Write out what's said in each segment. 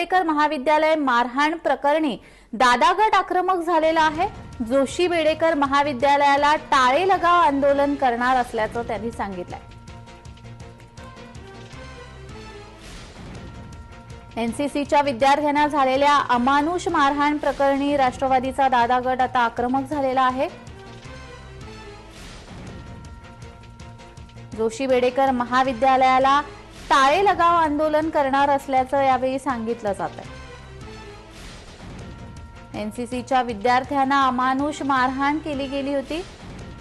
बेडेकर महाविद्यालय मारहाण प्रकरणी दादा गट आक्रमक झालेला आहे। जोशी बेडेकर महाविद्यालयाला टाळे लगाव आंदोलन करणार असल्याचं त्यांनी सांगितलंय। एनसीसीच्या विद्यार्थ्यांना झालेल्या अमानुष मारहाण प्रकरणी राष्ट्रवादीचा दादा गट आता आक्रमक झालेला आहे। जोशी बेडेकर महाविद्यालयाला टाळे लगाव आंदोलन करणार असल्याचं यावेळी सांगितलं जात आहे। एनसीसीच्या विद्यार्थ्यांना अमानुष मारहाण केली गेली होती,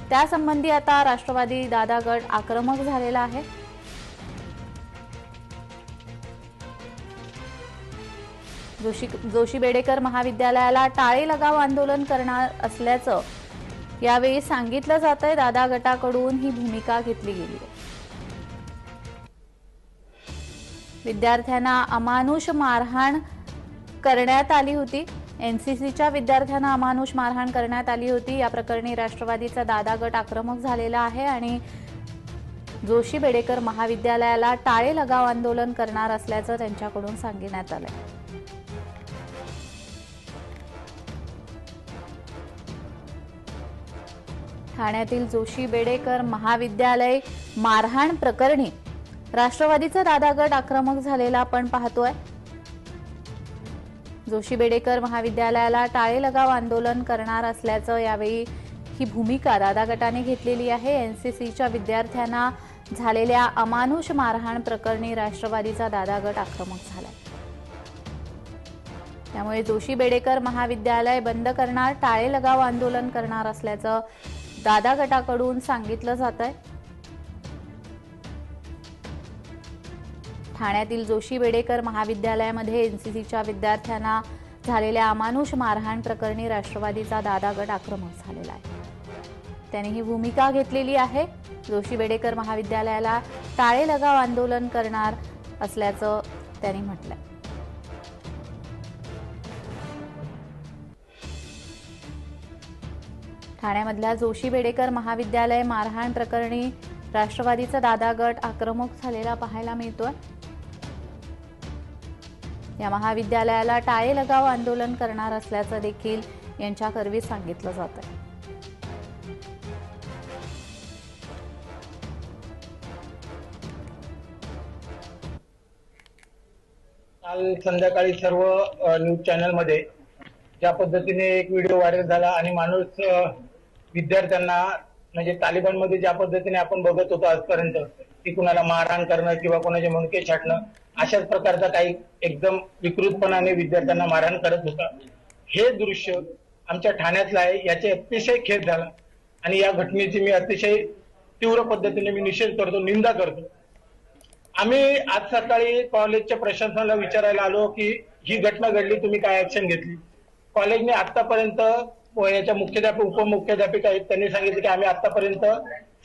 त्यासंबंधी आता राष्ट्रवादी दादा गट आक्रमक झालेला आहे। जोशी बेडेकर महाविद्यालयाला टाळे लगाव आंदोलन करणार असल्याचं यावेळी सांगितलं जात आहे। दादा गटाकडून ही भूमिका घेतली गेली आहे। विद्यार्थ्यांना अमानुष मारहाण करण्यात आली होती। एनसीसीच्या विद्यार्थ्यांना अमानुष मारहाण करण्यात आली होती। या प्रकरणी राष्ट्रवादीचा दादा गट आक्रमक झालेला आहे आणि जोशी बेडेकर महाविद्यालयाला टाळे लगाव आंदोलन करणार असल्याचं त्यांच्याकडून सांगण्यात आलंय। ठाण्यातील जोशी बेडेकर महाविद्यालय मारहाण प्रकरणी राष्ट्रवादीचा दादा गट आक्रमक झालेला आपण पाहतोय। जोशी बेडेकर महाविद्यालयाला टाळे लगाव आंदोलन करणार असल्याचं यावेळी ही भूमिका दादा गटाने घेतलेली आहे। एनसीसीच्या विद्यार्थ्यांना झालेल्या अमानुष मारहाण प्रकरणी राष्ट्रवादीचा दादा गट आक्रमक झालाय। त्यामुळे जोशी बेडेकर महाविद्यालय बंद करणार, टाळे लगाव आंदोलन करणार असल्याचं दादा गटाकडून सांगितलं जात आहे। ठाण्यातील जोशी बेडेकर महाविद्यालयामध्ये एनसीसीच्या विद्यार्थ्यांना झालेल्या अमानुष मारहाण प्रकरणी राष्ट्रवादीचा दादा गट आक्रमक झालेला आहे। त्यांनी ही भूमिका घेतलेली आहे। जोशी बेडेकर महाविद्यालयाला टाळे लगाव आंदोलन करणार असल्याचं त्यांनी म्हटलंय। ठाण्यामधल्या जोशी बेडेकर महाविद्यालय मारहाण प्रकरणी राष्ट्रवादीचा दादा गट आक्रमक झालेला पाहायला मिळतोय। या महाविद्यालयाला टाळे लगाव आंदोलन करणार असल्याचं देखील यांच्याकरवी सांगितलं जात आहे। काल संध्याकाळी सर्व न्यूज चॅनलमध्ये ज्या पद्धतीने एक व्हिडिओ व्हायरल झाला आणि माणूस विद्यार्थ्यांना म्हणजे तालिबानमध्ये ज्या पद्धतीने आपण बघत होतो आजपर्यंत की कुणाला मारहाण करणं किंवा कोणाचे मुंडके छाटणं अशाच प्रकारचा काही एकदम विकृतपणाने विद्यार्थ्यांना मारहाण करत होता, हे दृश्य आमच्या ठाण्यातलं आहे। याचे अतिशय खेद झाला आणि या घटनेची मी अतिशय तीव्र पद्धतीने मी निषेध करतो, निंदा करतो। आम्ही आज सकाळी कॉलेजच्या प्रशासनाला विचारायला आलो की ही घटना घडली, तुम्ही काय ऍक्शन घेतली। कॉलेजने आतापर्यंत याच्या मुख्याध्यापक उपमुख्याध्यापिका आहेत, त्यांनी सांगितलं की आम्ही आतापर्यंत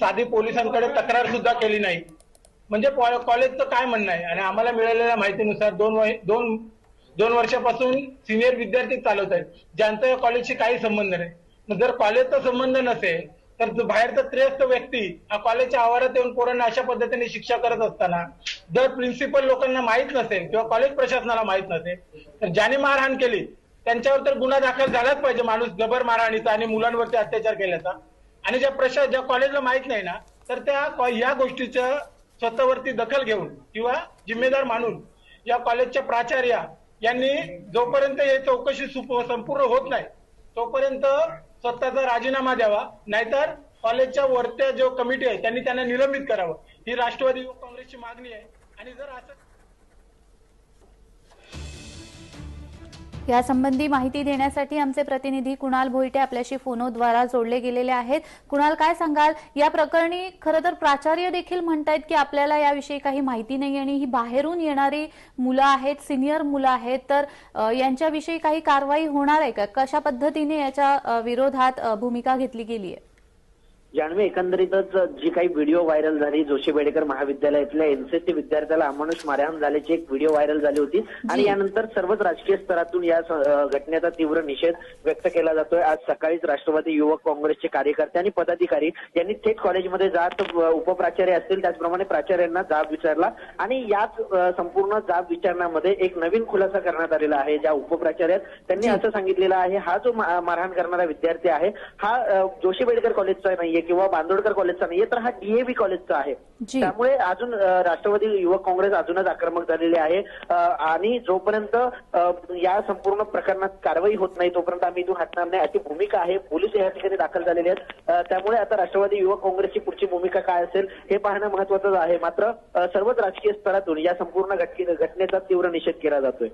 साधी पोलिसांकडे तक्रार सुद्धा केली नाही। म्हणजे कॉलेजचं काय म्हणणं आहे आणि आम्हाला मिळालेल्या माहितीनुसार दोन वर्षापासून सिनियर विद्यार्थी चालवत आहेत, ज्यांचा या कॉलेजशी काही संबंध नाही। मग जर कॉलेजचा संबंध नसेल तर बाहेरचा त्रयस्थ व्यक्ती हा कॉलेजच्या आवारात येऊन पोरांना अशा पद्धतीने शिक्षा करत असताना जर प्रिन्सिपल लोकांना माहित नसेल किंवा कॉलेज प्रशासनाला माहित नसेल तर ज्याने मारहाण केली त्यांच्यावर तर गुन्हा दाखल झालाच पाहिजे, माणूस जबर मारहाणीचा आणि मुलांवरती अत्याचार केल्याचा। आणि ज्या कॉलेजला माहित नाही ना तर त्या या गोष्टीच्या स्वतःवरती दखल घेऊन किंवा जिम्मेदार मानून या कॉलेजच्या प्राचार्या यांनी जोपर्यंत हे चौकशी संपूर्ण होत नाही तोपर्यंत स्वतःचा राजीनामा द्यावा, नाहीतर कॉलेजच्या वरच्या जो कमिटी आहे त्यांनी त्यांना निलंबित करावं, ही राष्ट्रवादी युवक काँग्रेसची मागणी आहे। आणि जर असं यासंबंधी माहिती देण्यासाठी आमचे प्रतिनिधी कुणाल भोईटे आपल्याशी फोनद्वारा जोडले गेलेले आहेत। कुणाल, काय सांगाल, या प्रकरणी खरं तर प्राचार्य देखील म्हणतायत की आपल्याला याविषयी काही माहिती नाही आणि ही बाहेरून येणारी मुलं आहेत, सिनियर मुलं आहेत, तर यांच्याविषयी काही कारवाई होणार आहे का? कशा पद्धतीने याच्या विरोधात भूमिका घेतली गेली आहे? जान्हवी, एकंदरीतच जी काही व्हिडिओ व्हायरल झाली, जोशी बेडेकर महाविद्यालयातल्या एनसीसी विद्यार्थ्याला अमानुष मारहाण झाल्याची एक व्हिडिओ व्हायरल झाली होती आणि यानंतर सर्वच राजकीय स्तरातून या घटनेचा तीव्र निषेध व्यक्त केला जातोय। आज सकाळीच राष्ट्रवादी युवक काँग्रेसचे कार्यकर्ते आणि पदाधिकारी यांनी थेट कॉलेजमध्ये जात उपप्राचार्य असतील त्याचप्रमाणे प्राचार्यांना जाब विचारला आणि याच संपूर्ण जाब विचारण्यामध्ये एक नवीन खुलासा करण्यात आलेला आहे। ज्या उपप्राचार्यात त्यांनी असं सांगितलेलं आहे, हा जो मारहाण करणारा विद्यार्थी आहे हा जोशी बेडेकर कॉलेजचा नाहीये किंवा बांदोडकर कॉलेजचा नाहीये, तर हा डीएव्ही कॉलेजचा आहे। त्यामुळे अजून राष्ट्रवादी युवक काँग्रेस अजूनच आक्रमक झालेले आहे आणि जोपर्यंत या संपूर्ण प्रकरणात कारवाई होत नाही तोपर्यंत आम्ही इथून हटणार नाही अशी भूमिका आहे। पोलीस या ठिकाणी दाखल झालेले आहेत। त्यामुळे आता राष्ट्रवादी युवक काँग्रेसची पुढची भूमिका काय असेल हे पाहणं महत्त्वाचं आहे। मात्र सर्वच राजकीय स्तरातून या संपूर्ण घटनेचा तीव्र निषेध केला जातोय।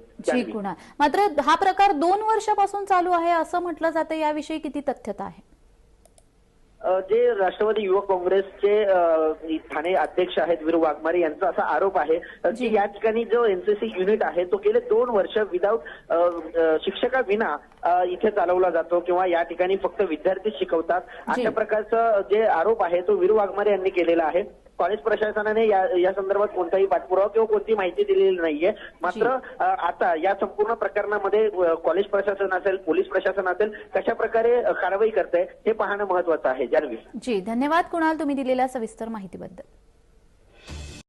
मात्र हा प्रकार 2 वर्षापासून चालू आहे असं म्हटलं जातं, याविषयी किती तथ्यता आहे? जे राष्ट्रवादी युवक काँग्रेसचे ठाणे अध्यक्ष आहेत वीर वाघमारे यांचा असा आरोप आहे की या ठिकाणी जो एनसीसी युनिट आहे तो गेले 2 वर्ष विदाऊट शिक्षकाविना इथे चालवला जातो किंवा या ठिकाणी फक्त विद्यार्थी शिकवतात, अशा प्रकारचा जे आरोप आहे तो वीर वाघमारे यांनी केलेला आहे। कॉलेज प्रशासनाने या संदर्भात कोणताही पाठपुरावा किंवा कोणती माहिती दिलेली नाहीये। मात्र आता या संपूर्ण प्रकरणामध्ये कॉलेज प्रशासन असेल, पोलीस प्रशासन असेल, कशा प्रकारे कारवाई करते हे पाहणं महत्त्वाचं आहे। जान्हवी जी, धन्यवाद कुणाल तुम्ही दिलेल्या सविस्तर माहितीबद्दल।